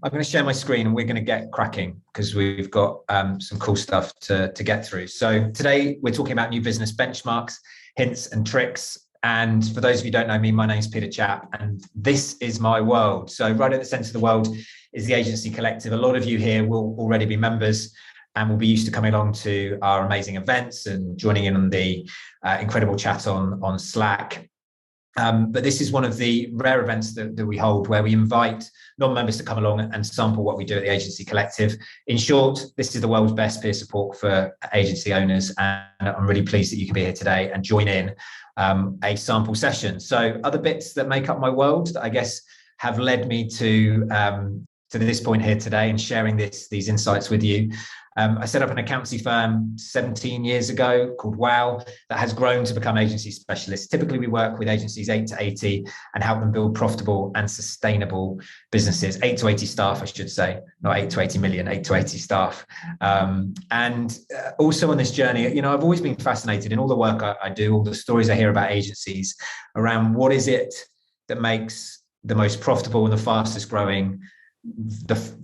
I'm going to share my screen and we're going to get cracking because we've got some cool stuff to get through. So today we're talking about new business benchmarks, hints and tricks. And for those of you who don't know me, my name's Peter Czapp and this is my world. So right at the center of the world is the Agency Collective. A lot of you here will already be members and will be used to coming along to our amazing events and joining in on the incredible chat on Slack. But this is one of the rare events that we hold where we invite non-members to come along and sample what we do at the Agency Collective. In short, this is the world's best peer support for agency owners, and I'm really pleased that you can be here today and join in a sample session. So other bits that make up my world that I guess have led me to this point here today and sharing these insights with you. I set up an accountancy firm 17 years ago called WOW that has grown to become agency specialists. Typically, we work with agencies 8 to 80 and help them build profitable and sustainable businesses. 8 to 80 staff, I should say, not 8 to 80 million, 8 to 80 staff. And also on this journey, you know, I've always been fascinated in all the work I do, all the stories I hear about agencies around what is it that makes the most profitable and the fastest growing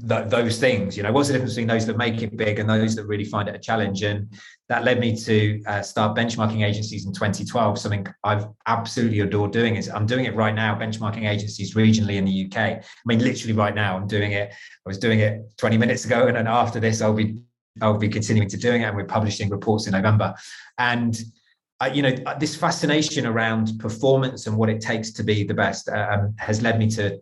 those things. You know, what's the difference between those that make it big and those that really find it a challenge? And that led me to start benchmarking agencies in 2012. Something I've absolutely adored doing is I'm doing it right now, benchmarking agencies regionally in the UK. I mean, literally right now I'm doing it. I was doing it 20 minutes ago, and then after this I'll be continuing to doing it, and we're publishing reports in November. And you know, this fascination around performance and what it takes to be the best has led me to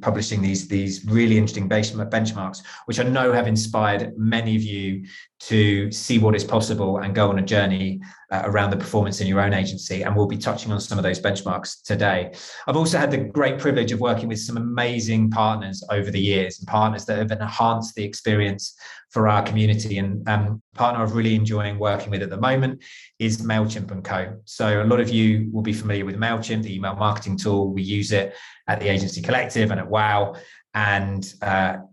publishing these really interesting benchmarks, which I know have inspired many of you to see what is possible and go on a journey around the performance in your own agency. And we'll be touching on some of those benchmarks today. I've also had the great privilege of working with some amazing partners over the years, and partners that have enhanced the experience for our community. And partner I've really enjoying working with at the moment is Mailchimp Co. So a lot of you will be familiar with Mailchimp, the email marketing tool. We use it at the Agency Collective and at WOW, and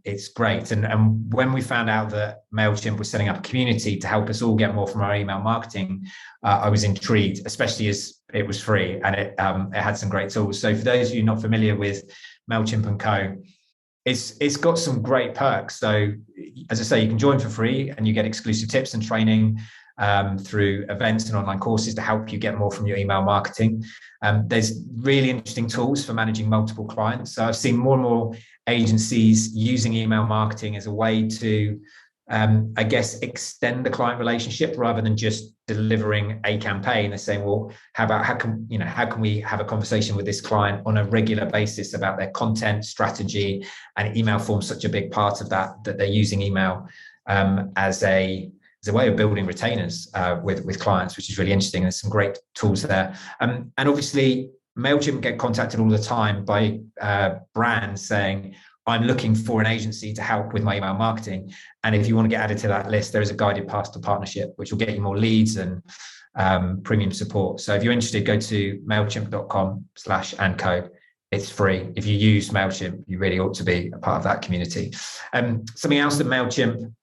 it's great. And when we found out that Mailchimp was setting up a community to help us all get more from our email marketing, I was intrigued, especially as it was free and it had some great tools. So for those of you not familiar with Mailchimp Co, it's got some great perks. So as I say, you can join for free and you get exclusive tips and training through events and online courses to help you get more from your email marketing. There's really interesting tools for managing multiple clients. So I've seen more and more agencies using email marketing as a way to, I guess, extend the client relationship rather than just delivering a campaign. They're saying, well, how can we have a conversation with this client on a regular basis about their content strategy? And email forms such a big part of that they're using email as a way of building retainers with clients, which is really interesting. There's some great tools there. And obviously, Mailchimp get contacted all the time by brands saying, I'm looking for an agency to help with my email marketing. And if you want to get added to that list, there is a guided path to partnership, which will get you more leads and premium support. So if you're interested, go to mailchimp.com/andco. It's free. If you use Mailchimp, you really ought to be a part of that community. Something else that Mailchimp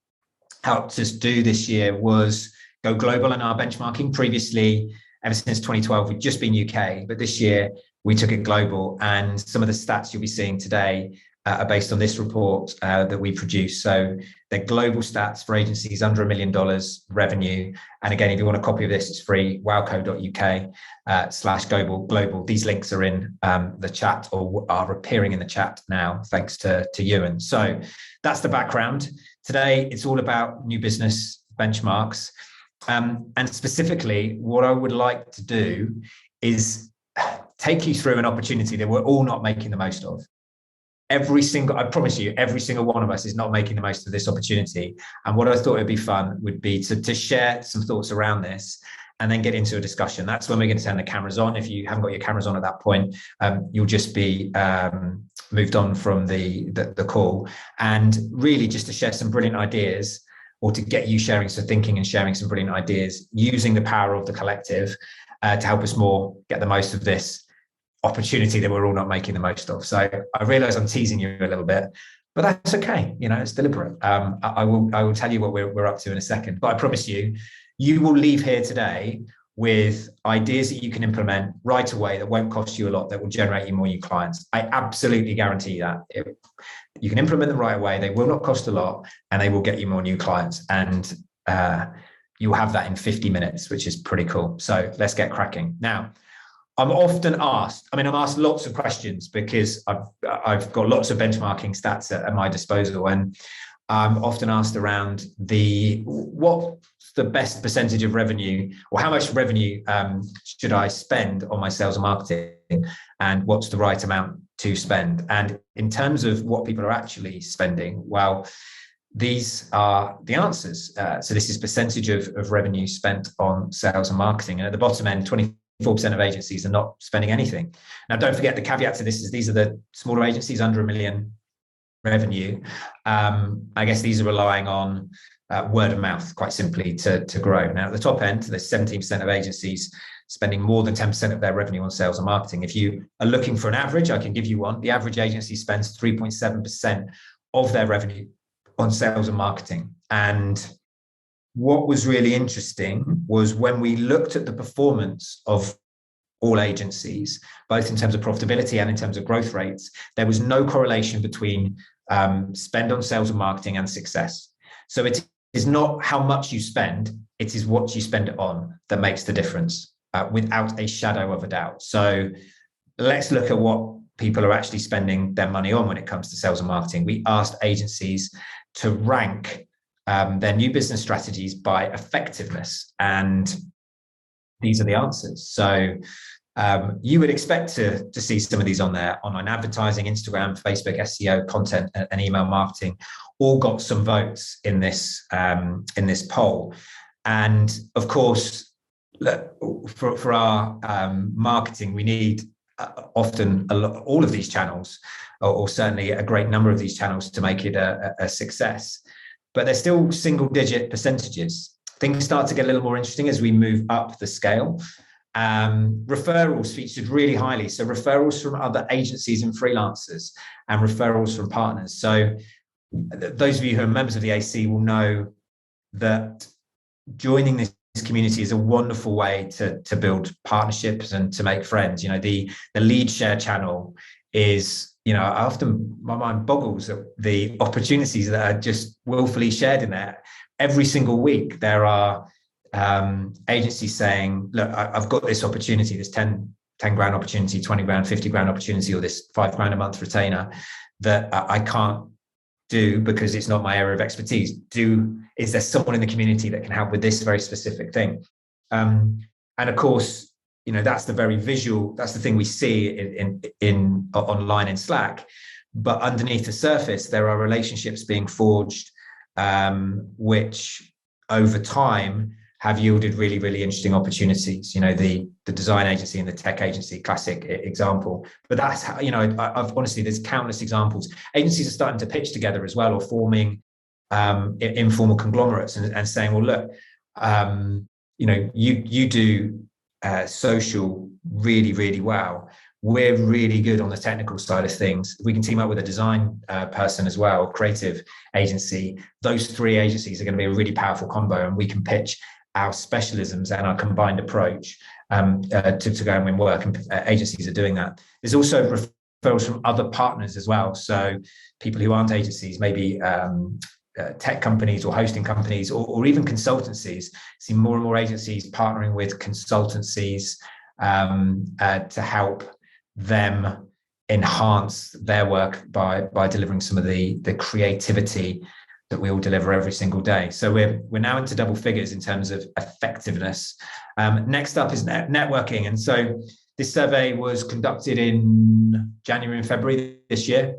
helped us do this year was go global in our benchmarking. Previously, ever since 2012, we've just been UK, but this year we took it global. And some of the stats you'll be seeing today are based on this report that we produced. So they're global stats for agencies under $1 million revenue. And again, if you want a copy of this, it's free, wowco.uk/global. These links are in the chat or are appearing in the chat now, thanks to Ewan. So that's the background. Today, it's all about new business benchmarks. And specifically, what I would like to do is take you through an opportunity that we're all not making the most of. I promise you, every single one of us is not making the most of this opportunity. And what I thought would be fun would be to share some thoughts around this and then get into a discussion. That's when we're going to turn the cameras on. If you haven't got your cameras on at that point, you'll just be moved on from the call. And really just to share some brilliant ideas, or to get you sharing some thinking and sharing some brilliant ideas using the power of the collective to help us more get the most of this opportunity that we're all not making the most of. So I realize I'm teasing you a little bit, but that's okay. You know, it's deliberate. I will tell you what we're up to in a second, but I promise you, you will leave here today with ideas that you can implement right away that won't cost you a lot, that will generate you more new clients. I absolutely guarantee that. You can implement them right away. They will not cost a lot, and they will get you more new clients. And you'll have that in 50 minutes, which is pretty cool. So let's get cracking. Now, I'm often asked, I'm asked lots of questions because I've got lots of benchmarking stats at my disposal, and I'm often asked around what's the best percentage of revenue, or how much revenue should I spend on my sales and marketing, and what's the right amount to spend? And in terms of what people are actually spending, well, these are the answers. So this is percentage of revenue spent on sales and marketing. And at the bottom end, 24% of agencies are not spending anything. Now, don't forget, the caveat to this is these are the smaller agencies under $1 million revenue. I guess these are relying on word of mouth, quite simply, to grow. Now, at the top end, there's 17% of agencies spending more than 10% of their revenue on sales and marketing. If you are looking for an average, I can give you one. The average agency spends 3.7% of their revenue on sales and marketing. And what was really interesting was when we looked at the performance of all agencies, both in terms of profitability and in terms of growth rates, there was no correlation between spend on sales and marketing and success. So it is not how much you spend, it is what you spend it on that makes the difference, without a shadow of a doubt. So let's look at what people are actually spending their money on when it comes to sales and marketing. We asked agencies to rank their new business strategies by effectiveness, and these are the answers. So you would expect to see some of these on there. Online advertising, Instagram, Facebook, SEO, content, and email marketing all got some votes in this poll. And of course, for our marketing, we need often all of these channels, or certainly a great number of these channels, to make it a success. But they're still single-digit percentages. Things start to get a little more interesting as we move up the scale. Referrals featured really highly. So referrals from other agencies and freelancers, and referrals from partners. So those of you who are members of the AC will know that joining this community is a wonderful way to build partnerships and to make friends. The lead share channel is, my mind boggles at the opportunities that are just willfully shared in there. Every single week, there are agencies saying, look, I've got this opportunity, this 10 grand opportunity, 20 grand, 50 grand opportunity, or this 5 grand a month retainer that I can't do because it's not my area of expertise. Is there someone in the community that can help with this very specific thing? And of course, that's the very visual, that's the thing we see in online in Slack. But underneath the surface, there are relationships being forged, which over time have yielded really, really interesting opportunities. The design agency and the tech agency, classic example. But that's how, I've honestly, there's countless examples. Agencies are starting to pitch together as well, or forming informal conglomerates and saying, well, look, you do social really, really well. We're really good on the technical side of things. We can team up with a design person as well, creative agency. Those 3 agencies are going to be a really powerful combo, and we can pitch our specialisms and our combined approach to go and win work. And agencies are doing that. There's also referrals from other partners as well. So people who aren't agencies, maybe tech companies or hosting companies, or even consultancies. See more and more agencies partnering with consultancies to help them enhance their work by delivering some of the creativity that we all deliver every single day. So we're now into double figures in terms of effectiveness. Next up is networking. And so this survey was conducted in January and February this year,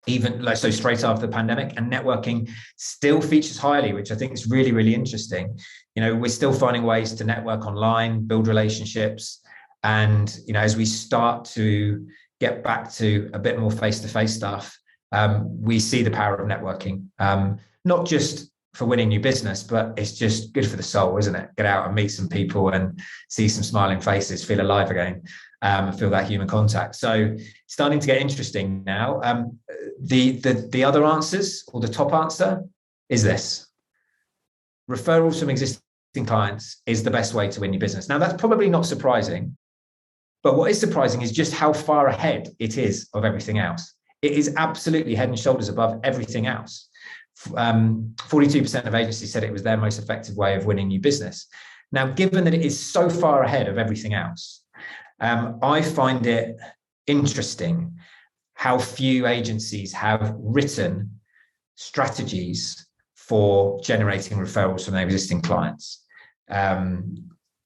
so straight after the pandemic, and networking still features highly, which I think is really, really interesting. We're still finding ways to network online, build relationships. And, as we start to get back to a bit more face-to-face stuff, we see the power of networking, not just for winning new business, but it's just good for the soul, isn't it? Get out and meet some people and see some smiling faces, feel alive again, and feel that human contact. So starting to get interesting now. The other answers, or the top answer, is this: referrals from existing clients is the best way to win your business. Now, that's probably not surprising, but what is surprising is just how far ahead it is of everything else. It is absolutely head and shoulders above everything else. 42% of agencies said it was their most effective way of winning new business. Now, given that it is so far ahead of everything else, I find it interesting how few agencies have written strategies for generating referrals from their existing clients.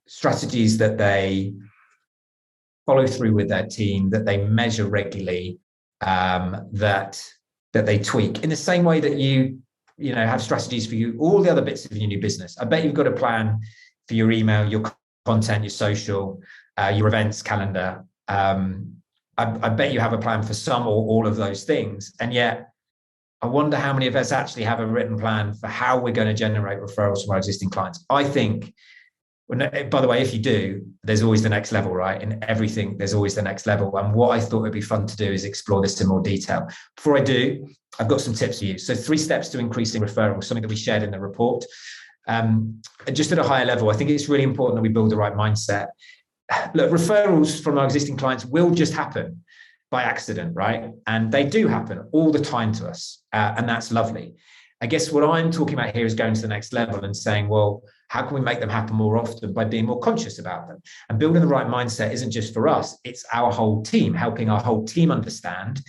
Strategies that they follow through with their team, that they measure regularly, that they tweak in the same way that you have strategies for all the other bits of your new business. I bet you've got a plan for your email, your content, your social, your events calendar. I bet you have a plan for some or all of those things. And yet, I wonder how many of us actually have a written plan for how we're going to generate referrals from our existing clients. I think, by the way, if you do, there's always the next level, right? In everything, there's always the next level. And what I thought would be fun to do is explore this in more detail. Before I do, I've got some tips for you. So 3 steps to increasing referrals, something that we shared in the report. Just at a higher level, I think it's really important that we build the right mindset. Look, referrals from our existing clients will just happen by accident, right? And they do happen all the time to us. And that's lovely. I guess what I'm talking about here is going to the next level and saying, well, how can we make them happen more often by being more conscious about them? And building the right mindset isn't just for us, it's our whole team, helping our whole team understand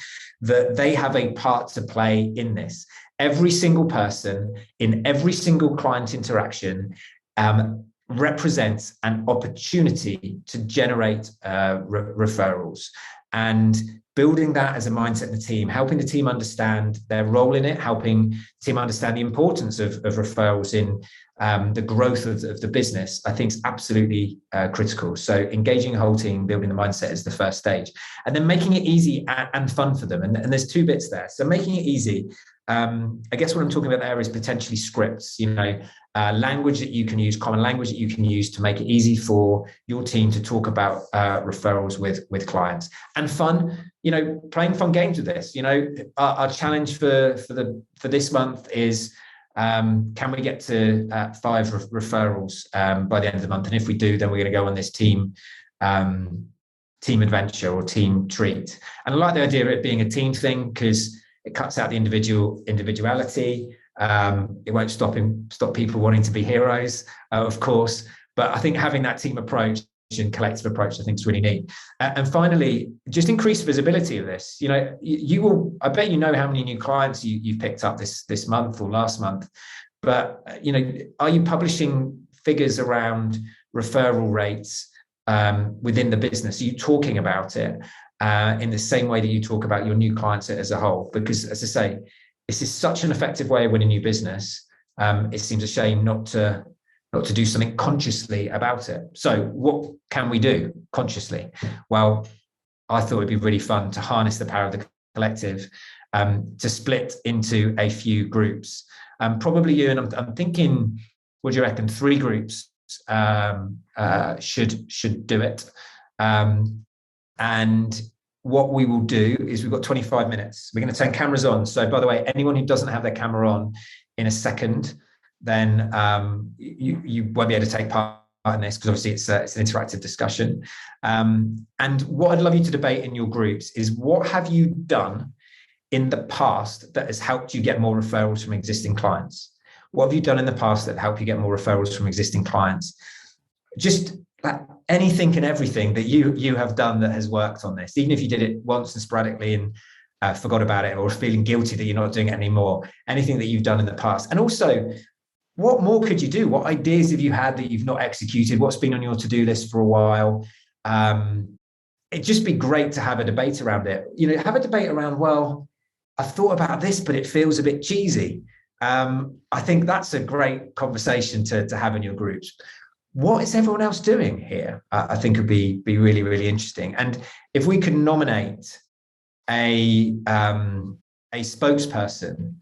that they have a part to play in this. Every single person in every single client interaction represents an opportunity to generate referrals. And building that as a mindset in the team, helping the team understand their role in it, helping the team understand the importance of referrals in the growth of the business, I think is absolutely critical. So engaging a whole team, building the mindset is the first stage. And then making it easy and fun for them. And there's 2 bits there. So making it easy, I guess what I'm talking about there is potentially scripts, language that you can use, common language that you can use to make it easy for your team to talk about referrals with clients. And fun, playing fun games with this. Our challenge for this month is, can we get to 5 referrals by the end of the month? And if we do, then we're going to go on this team adventure or team treat. And I like the idea of it being a team thing because it cuts out the individuality. It won't stop people wanting to be heroes, of course. But I think having that team approach and collective approach, I think is really neat. And finally, just increase visibility of this. You will, I bet how many new clients you've picked up this month or last month. But, are you publishing figures around referral rates within the business? Are you talking about it in the same way that you talk about your new clients as a whole? Because, as I say, this is such an effective way of winning new business. It seems a shame not to do something consciously about it. So what can we do consciously? Well, I thought it'd be really fun to harness the power of the collective, to split into a few groups. Probably you, and I'm thinking, what do you reckon? 3 groups should do it. And what we will do is we've got 25 minutes. We're going to turn cameras on. So by the way, anyone who doesn't have their camera on in a second, then you won't be able to take part in this because obviously it's an interactive discussion. And what I'd love you to debate in your groups is, what have you done in the past that has helped you get more referrals from existing clients? What have you done in the past that helped you get more referrals from existing clients? Just like anything and everything that you have done that has worked on this, even if you did it once and sporadically and forgot about it, or feeling guilty that you're not doing it anymore, anything that you've done in the past. And also, what more could you do? What ideas have you had that you've not executed? What's been on your to-do list for a while? It'd just be great to have a debate around it. Have a debate around, well, I've thought about this, but it feels a bit cheesy. I think that's a great conversation to have in your groups. What is everyone else doing here? I think would be really, really interesting. And if we could nominate a spokesperson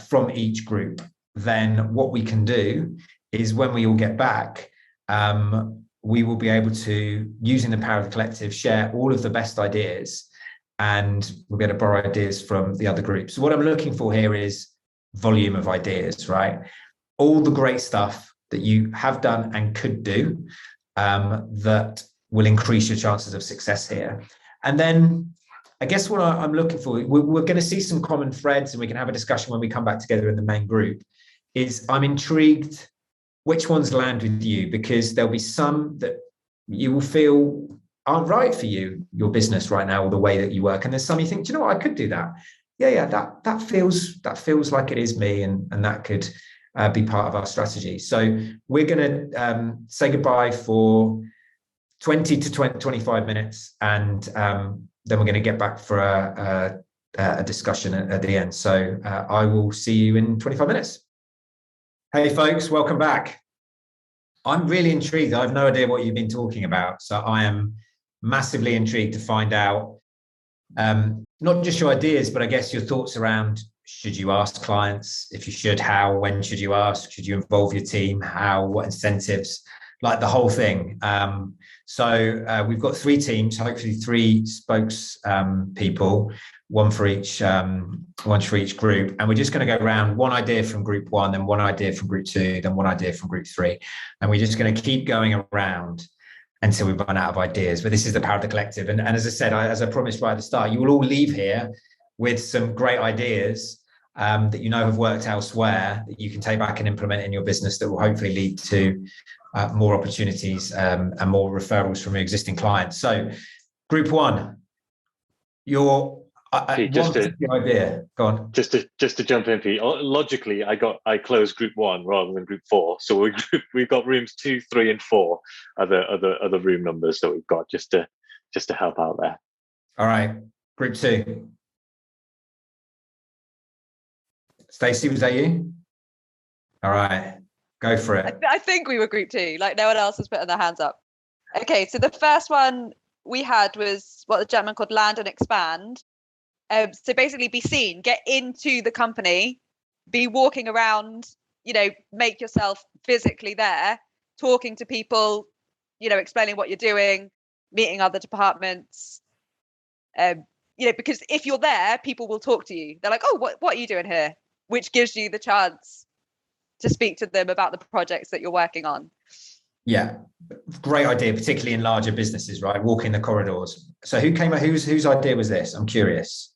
from each group, then what we can do is, when we all get back, we will be able to, using the power of the collective, share all of the best ideas, and we'll be able to borrow ideas from the other groups. So what I'm looking for here is volume of ideas, right? All the great stuff that you have done and could do that will increase your chances of success here. And then I guess what I'm looking for, we're going to see some common threads, and we can have a discussion when we come back together in the main group, is I'm intrigued which ones land with you, because there'll be some that you will feel aren't right for you, your business right now, or the way that you work. And there's some you think, do you know what, I could do that. Yeah, that feels like it is me, and that could be part of our strategy. So we're going to say goodbye for 20 to 25 minutes, and then we're going to get back for a discussion at the end. So I will see you in 25 minutes. Hey, folks, welcome back. I'm really intrigued. I have no idea what you've been talking about. So I am massively intrigued to find out not just your ideas, but I guess your thoughts around, should you ask clients? If you should, how, when should you ask? Should you involve your team? How, what incentives? Like the whole thing. So we've got 3 teams, hopefully 3 spokes people, one for each group. And we're just going to go around one idea from group 1, then one idea from group 2, then one idea from group 3. And we're just going to keep going around until we run out of ideas. But this is the power of the collective. And as I said, as I promised right at the start, you will all leave here with some great ideas that you know have worked elsewhere, that you can take back and implement in your business, that will hopefully lead to more opportunities and more referrals from your existing clients. So group 1, your idea. Go on. Just to jump in, Pete. Logically, I closed group 1 rather than group 4. So we've got rooms 2, 3, and 4 other room numbers that we've got just to help out there. All right, group 2. Stacey, was that you? All right, go for it. I think we were group 2. Like, no one else was putting their hands up. Okay, so the first one we had was what the gentleman called land and expand. So basically be seen, get into the company, be walking around, make yourself physically there, talking to people, explaining what you're doing, meeting other departments. Because if you're there, people will talk to you. They're like, oh, what are you doing here? Which gives you the chance to speak to them about the projects that you're working on. Yeah, great idea, particularly in larger businesses, right? Walking the corridors. So whose idea was this? I'm curious.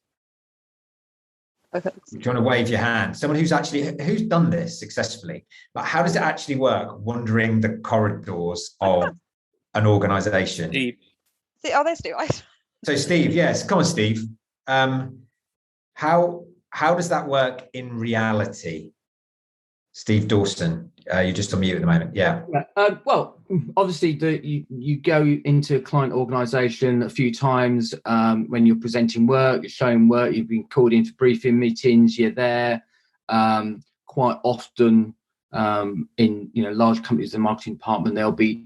Okay. Do you want to wave your hand? Someone who's done this successfully. Like, how does it actually work, wandering the corridors of an organization? Steve. There's Steve. So Steve, yes, come on, Steve. How does that work in reality? Steve Dawson, you're just on mute at the moment. Yeah. Well, obviously, you go into a client organisation a few times when you're presenting work, you're showing work. You've been called into briefing meetings. You're there quite often. In large companies, the marketing department, there'll be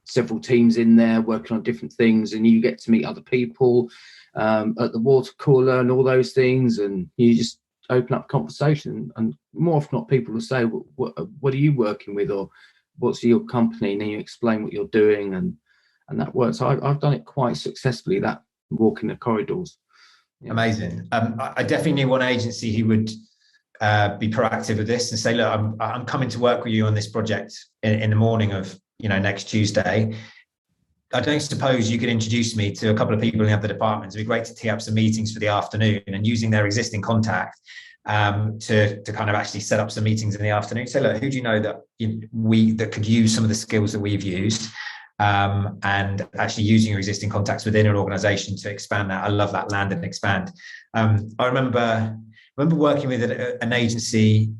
several teams in there working on different things, and you get to meet other people at the water cooler and all those things, and you just open up conversation. And more often not, people will say, what are you working with, or what's your company, and then you explain what you're doing, and that works. I've done it quite successfully, that walking the corridors. Yeah. Amazing. I definitely knew one agency who would be proactive with this and say, look, I'm coming to work with you on this project in the morning of next Tuesday. I don't suppose you could introduce me to a couple of people in the other departments. It'd be great to tee up some meetings for the afternoon, and using their existing contact to kind of actually set up some meetings in the afternoon. Say, look, who do you know that could use some of the skills that we've used, and actually using your existing contacts within an organization to expand that. I love that, land and expand. I remember working with an agency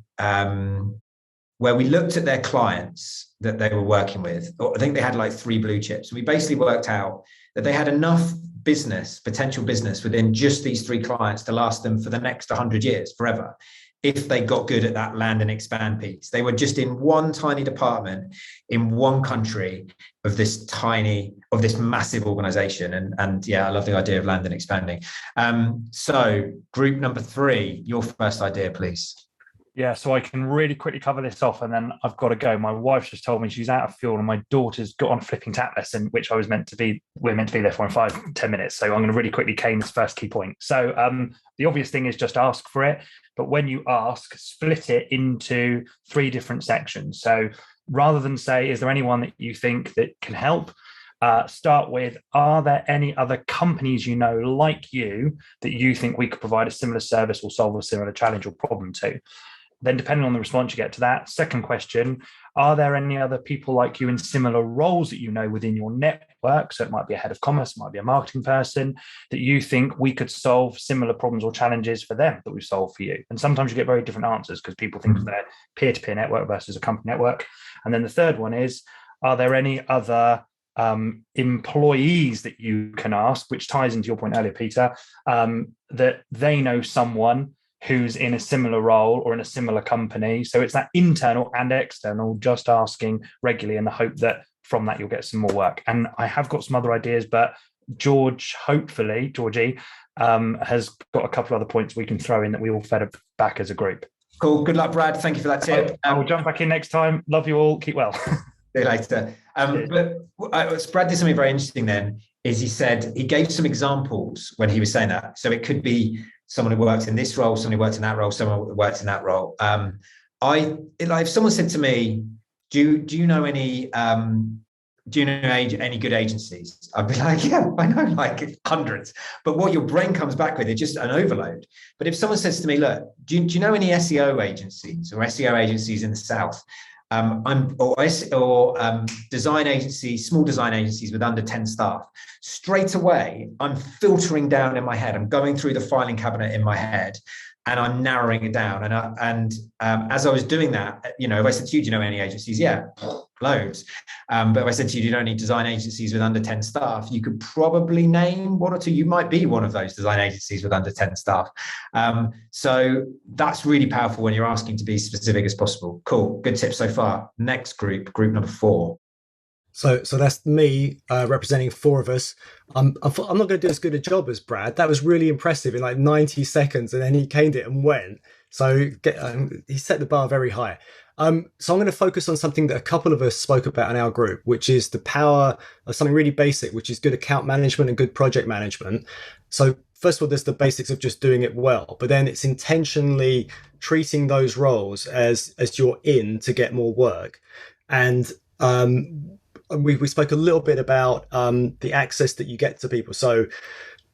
where we looked at their clients that they were working with. I think they had like 3 blue chips. We basically worked out that they had enough potential business within just these 3 clients to last them for the next 100 years, forever, if they got good at that land and expand piece. They were just in one tiny department in one country of this massive organization. And yeah, I love the idea of land and expanding. So group number 3, your first idea, please. Yeah, so I can really quickly cover this off, and then I've got to go. My wife just told me she's out of fuel, and my daughter's got on flipping tap lesson, which we're meant to be there for in 5-10 minutes. So I'm going to really quickly cane this first key point. So the obvious thing is just ask for it. But when you ask, split it into 3 different sections. So rather than say, is there anyone that you think that can help? Start with, are there any other companies you know like you that you think we could provide a similar service or solve a similar challenge or problem to? Then, depending on the response you get to that, second question, are there any other people like you in similar roles that you know within your network? So it might be a head of commerce, it might be a marketing person, that you think we could solve similar problems or challenges for them that we've solved for you. And sometimes you get very different answers because people think of their peer-to-peer network versus a company network. And then the third one is, are there any other employees that you can ask, which ties into your point earlier, Peter, that they know someone who's in a similar role or in a similar company. So it's that internal and external, just asking regularly in the hope that from that you'll get some more work. And I have got some other ideas, but Georgie, has got a couple of other points we can throw in that we all fed back as a group. Cool. Good luck, Brad. Thank you for that tip. I will jump back in next time. Love you all. Keep well. See you later. But Brad did something very interesting then, is he said, he gave some examples when he was saying that. So it could be someone who worked in this role, someone who worked in that role, someone who worked in that role. If someone said to me, do you know any good agencies? I'd be like, yeah, I know like hundreds. But what your brain comes back with is just an overload. But if someone says to me, look, do you know any SEO agencies or SEO agencies in the South? Design agencies, small design agencies with under 10 staff. Straight away, I'm filtering down in my head. I'm going through the filing cabinet in my head, and I'm narrowing it down. And as I was doing that, if I said to you, do you know any agencies? Yeah, loads. But if I said to you, do you know any design agencies with under 10 staff? You could probably name one or two. You might be one of those design agencies with under 10 staff. So that's really powerful when you're asking to be specific as possible. Cool. Good tips so far. Next group number 4. So that's me representing 4 of us. I'm not going to do as good a job as Brad. That was really impressive in like 90 seconds, and then he caned it and went. So he set the bar very high. So I'm going to focus on something that a couple of us spoke about in our group, which is the power of something really basic, which is good account management and good project management. So first of all, there's the basics of just doing it well, but then it's intentionally treating those roles as you're in to get more work. And we spoke a little bit about the access that you get to people. So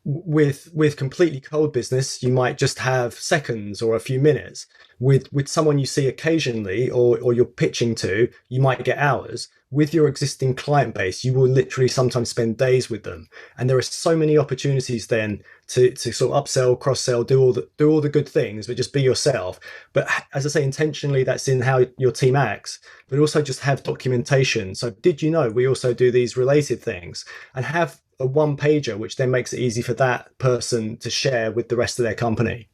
with completely cold business, you might just have seconds or a few minutes. With someone you see occasionally or you're pitching to, you might get hours. With your existing client base, you will literally sometimes spend days with them. And there are so many opportunities then to sort of upsell, cross-sell, do all the good things, but just be yourself. But as I say, intentionally, that's in how your team acts, but also just have documentation. So did you know we also do these related things, and have a one pager, which then makes it easy for that person to share with the rest of their company.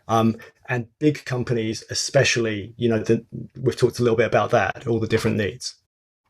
And big companies, especially, we've talked a little bit about that, all the different needs.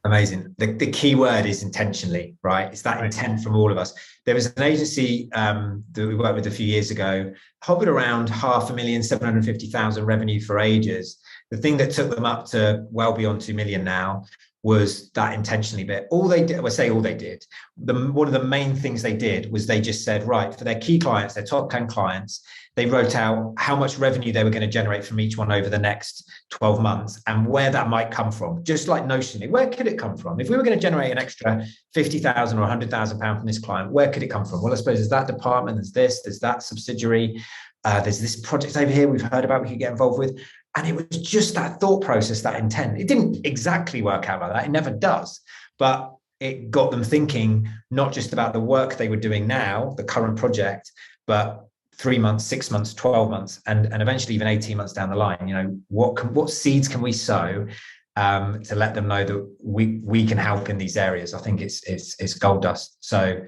Amazing. The key word is intentionally, right? It's that intent from all of us. There was an agency that we worked with a few years ago, hovered around 500,000, 750,000 revenue for ages. The thing that took them up to well beyond 2 million now was that intentionally bit. All they did, one of the main things they did was they just said, right, for their key clients, their top 10 clients, they wrote out how much revenue they were going to generate from each one over the next 12 months and where that might come from. Just like notionally, where could it come from? If we were going to generate an extra 50,000 or 100,000 pounds from this client, where could it come from? Well, I suppose there's that department, there's that subsidiary, there's this project over here we've heard about we could get involved with. And it was just that thought process, that intent. It didn't exactly work out like that. It never does. But it got them thinking not just about the work they were doing now, the current project, but 3 months, 6 months, 12 months, and eventually even 18 months down the line. What seeds can we sow to let them know that we can help in these areas? I think it's gold dust. So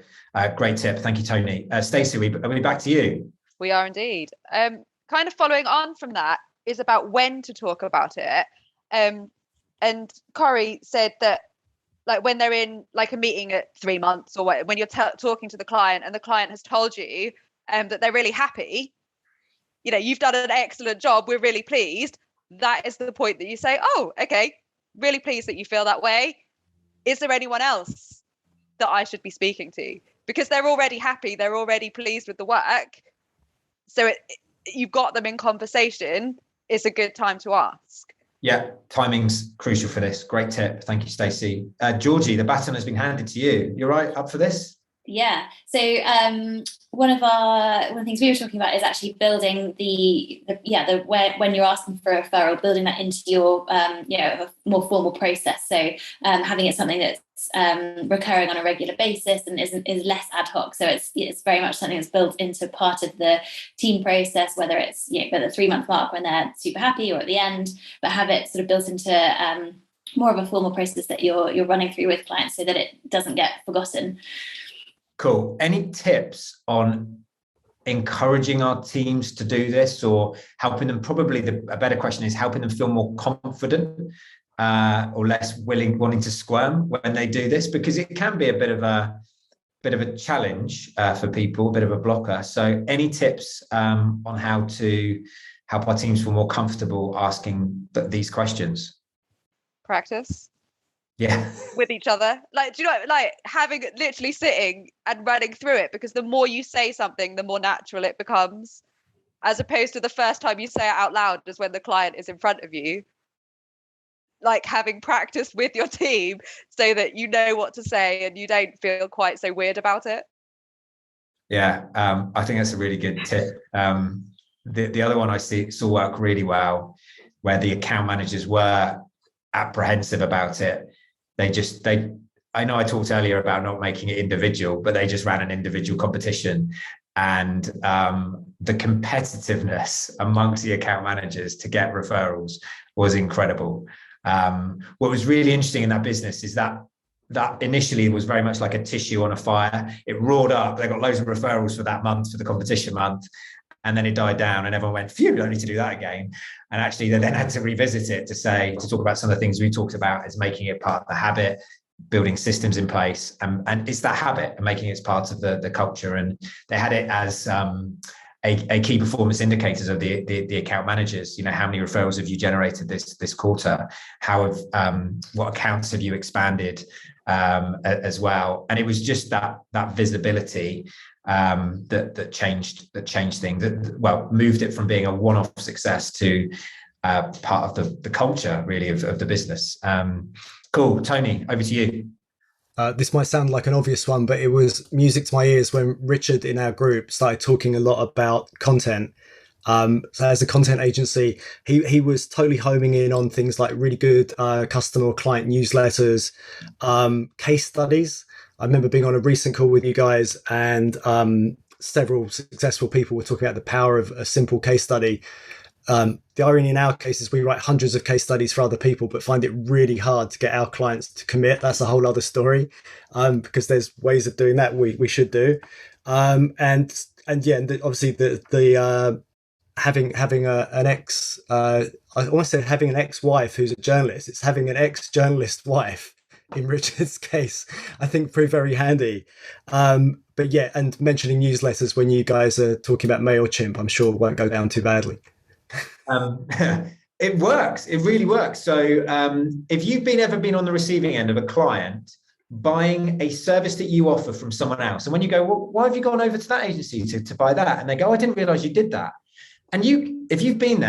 great tip. Thank you, Tony. Stacey, are we back to you? We are indeed. Kind of following on from that is about when to talk about it. And Corey said that, like, when they're in like a meeting at 3 months or when you're talking to the client and the client has told you that they're really happy, you've done an excellent job, we're really pleased. That is the point that you say, oh, okay, really pleased that you feel that way. Is there anyone else that I should be speaking to? Because they're already happy, they're already pleased with the work. So you've got them in conversation. It's a good time to ask. Yeah, timing's crucial for this. Great tip. Thank you, Stacey. Georgie, the baton has been handed to you. You're right up for this? Yeah. So one of the things we were talking about is actually building when you're asking for a referral, building that into your a more formal process. So having it something that's recurring on a regular basis and is less ad hoc. So it's very much something that's built into part of the team process, whether it's at the 3-month mark when they're super happy or at the end, but have it sort of built into more of a formal process that you're running through with clients so that it doesn't get forgotten. Cool. Any tips on encouraging our teams to do this, or helping them? Probably a better question is helping them feel more confident or less wanting to squirm when they do this, because it can be a bit of a challenge for people, a bit of a blocker. So any tips on how to help our teams feel more comfortable asking these questions? Practice. Yeah. With each other. Like, do you know, like having literally sitting and running through it, because the more you say something, the more natural it becomes, as opposed to the first time you say it out loud is when the client is in front of you. Like having practiced with your team so that you know what to say and you don't feel quite so weird about it. Yeah, I think that's a really good tip. The other one I saw work really well, where the account managers were apprehensive about it. I know I talked earlier about not making it individual, but they just ran an individual competition, and the competitiveness amongst the account managers to get referrals was incredible. What was really interesting in that business is that initially was very much like a tissue on a fire. It roared up. They got loads of referrals for that month, for the competition month. And then it died down and everyone went, phew, we don't need to do that again. And actually they then had to revisit it to talk about some of the things we talked about as making it part of the habit, building systems in place. And it's that habit and making it part of the culture. And they had it as a key performance indicators of the account managers. You know, how many referrals have you generated this quarter? What accounts have you expanded as well? And it was just that visibility that changed things, moved it from being a one-off success to part of the culture really of the business. Cool. Tony, over to you. This might sound like an obvious one, but it was music to my ears when Richard in our group started talking a lot about content. So as a content agency, he was totally homing in on things like really good customer or client newsletters, case studies. I remember being on a recent call with you guys, and several successful people were talking about the power of a simple case study. The irony in our case is we write hundreds of case studies for other people, but find it really hard to get our clients to commit. That's a whole other story, because there's ways of doing that we should do. And obviously the having an ex, I almost said having an ex-wife who's a journalist. It's having an ex-journalist wife. In Richard's case, I think proved very handy. But yeah, and mentioning newsletters when you guys are talking about Mailchimp, I'm sure won't go down too badly. It works. It really works. So if you've ever been on the receiving end of a client buying a service that you offer from someone else, and when you go, well, why have you gone over to that agency to buy that? And they go, I didn't realize you did that. And if you've been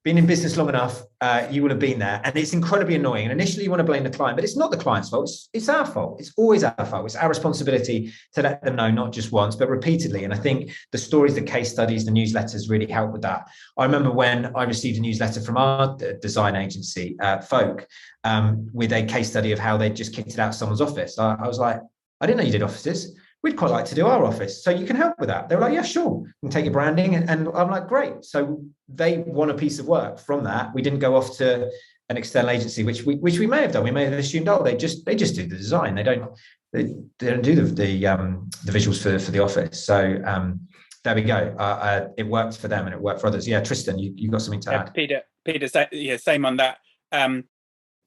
in business long enough, you will have been there, and it's incredibly annoying. And initially you want to blame the client, but it's not the client's fault. It's our fault. It's always our fault. It's our responsibility to let them know, not just once, but repeatedly. And I think the stories, the case studies, the newsletters really help with that. I remember when I received a newsletter from our design agency, Folk, with a case study of how they just kicked it out of someone's office. I was like, I didn't know you did offices. We'd quite like to do our office, so you can help with that. They were like, yeah, sure, we can take your branding. And I'm like, great. So they won a piece of work from that. We didn't go off to an external agency, which we may have done. We may have assumed, they just do the design. They don't do the visuals for the office. So there we go. It worked for them and it worked for others. Yeah, Tristan, you got something to add? Peter, same on that.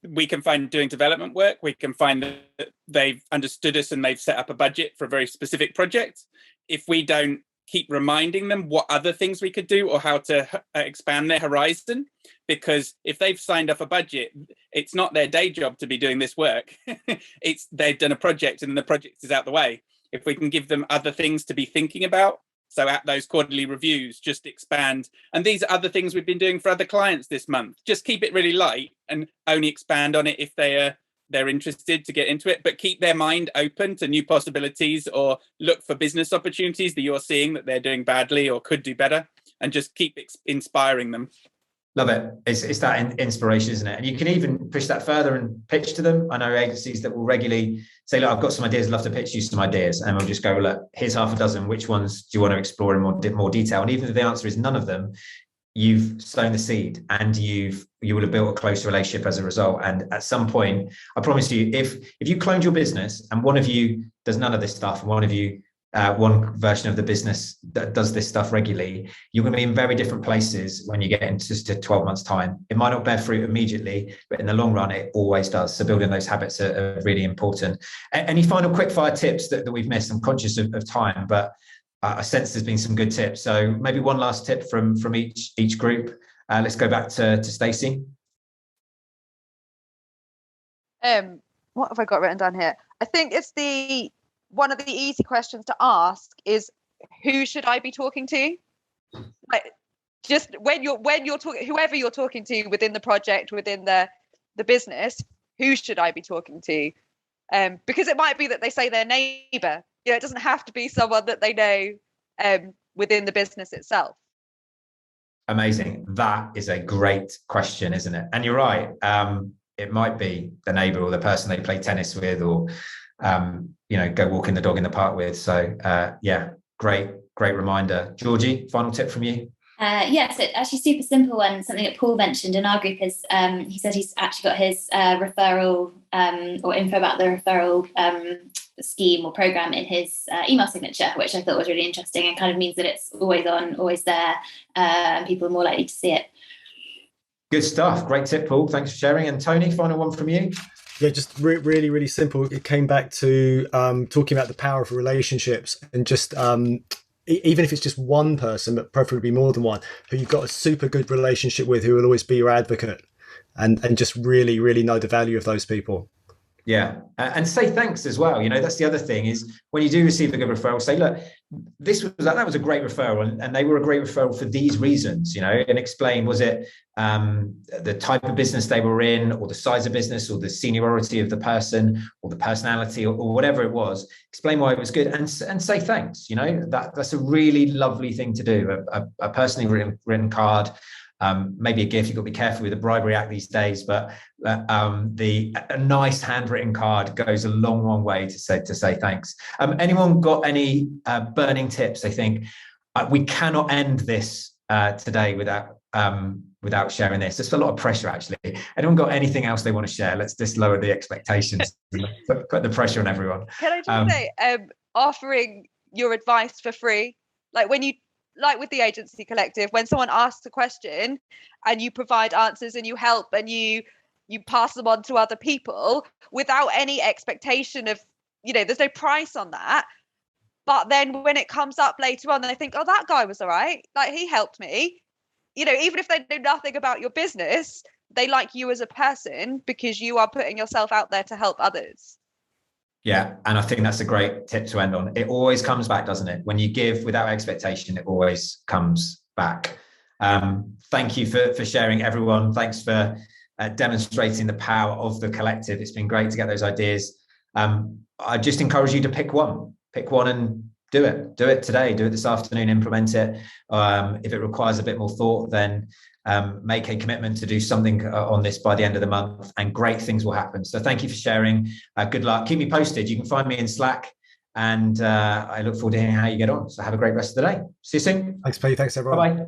We can find doing development work, we can find that they've understood us and they've set up a budget for a very specific project. If we don't keep reminding them what other things we could do or how to expand their horizon, because if they've signed off a budget, it's not their day job to be doing this work. They've done a project and the project is out the way. If we can give them other things to be thinking about, So at those quarterly reviews, just expand. And these are other things we've been doing for other clients this month. Just keep it really light and only expand on it if they're interested to get into it, but keep their mind open to new possibilities or look for business opportunities that you're seeing that they're doing badly or could do better, and just keep inspiring them. Love it. It's that inspiration, isn't it? And you can even push that further and pitch to them. I know agencies that will regularly say, look, I've got some ideas, I'd love to pitch you some ideas. And we'll just go, look, here's half a dozen. Which ones do you want to explore in more detail? And even if the answer is none of them, you've sown the seed and you will have built a close relationship as a result. And at some point, I promise you, if you cloned your business and one of you does none of this stuff, and one of you one version of the business that does this stuff regularly, you're going to be in very different places when you get into 12 months time. It might not bear fruit immediately, but in the long run, it always does. So building those habits are really important. Any final quick fire tips that we've missed? I'm conscious of time, but I sense there's been some good tips. So maybe one last tip from each group. Let's go back to Stacey. What have I got written down here? I think it's one of the easy questions to ask is, who should I be talking to? Like, just when you're talking, whoever you're talking to within the project, within the business, who should I be talking to? Because it might be that they say their neighbor. It doesn't have to be someone that they know within the business itself. Go That is a great question, isn't it? And you're right. It might be the neighbor or the person they play tennis with, or go walking the dog in the park with. So great reminder. Georgie, final tip from you? Yes, it's actually super simple one. Something that Paul mentioned in our group is he said he's actually got his referral or info about the referral scheme or program in his email signature, which I thought was really interesting and kind of means that it's always on, always there, and people are more likely to see it. Good stuff. Great tip, Paul. Thanks for sharing. And Tony, final one from you? Yeah, just really, really simple. It came back to talking about the power of relationships, and just even if it's just one person, but preferably more than one, who you've got a super good relationship with, who will always be your advocate, and just really, really know the value of those people. Yeah. And say thanks as well. That's the other thing, is when you do receive a good referral, say, look, that was a great referral, and they were a great referral for these reasons, and explain, was it the type of business they were in, or the size of business, or the seniority of the person, or the personality, or whatever it was. Explain why it was good, and say thanks. That's a really lovely thing to do. A personally written card. Maybe a gift. You've got to be careful with the bribery act these days, but a nice handwritten card goes a long way to say thanks. Anyone got any burning tips? I think we cannot end this today without sharing this. It's a lot of pressure, actually. Anyone got anything else they want to share? Let's just lower the expectations, put the pressure on everyone. Can I just say, offering your advice for free, like with the Agency Collective, when someone asks a question and you provide answers and you help and you pass them on to other people without any expectation of, there's no price on that. But then when it comes up later on, they think, oh, that guy was all right. Like, he helped me. Even if they know nothing about your business, they like you as a person because you are putting yourself out there to help others. Yeah, and I think that's a great tip to end on. It always comes back, doesn't it? When you give without expectation, it always comes back. Thank you for sharing, everyone. Thanks for demonstrating the power of the collective. It's been great to get those ideas. I just encourage you to pick one and do it. Do it today. Do it this afternoon. Implement it. If it requires a bit more thought, then make a commitment to do something on this by the end of the month, and great things will happen. So thank you for sharing. Good luck. Keep me posted. You can find me in Slack, and I look forward to hearing how you get on. So have a great rest of the day. See you soon. Thanks, Pete. Thanks, everyone. Bye-bye.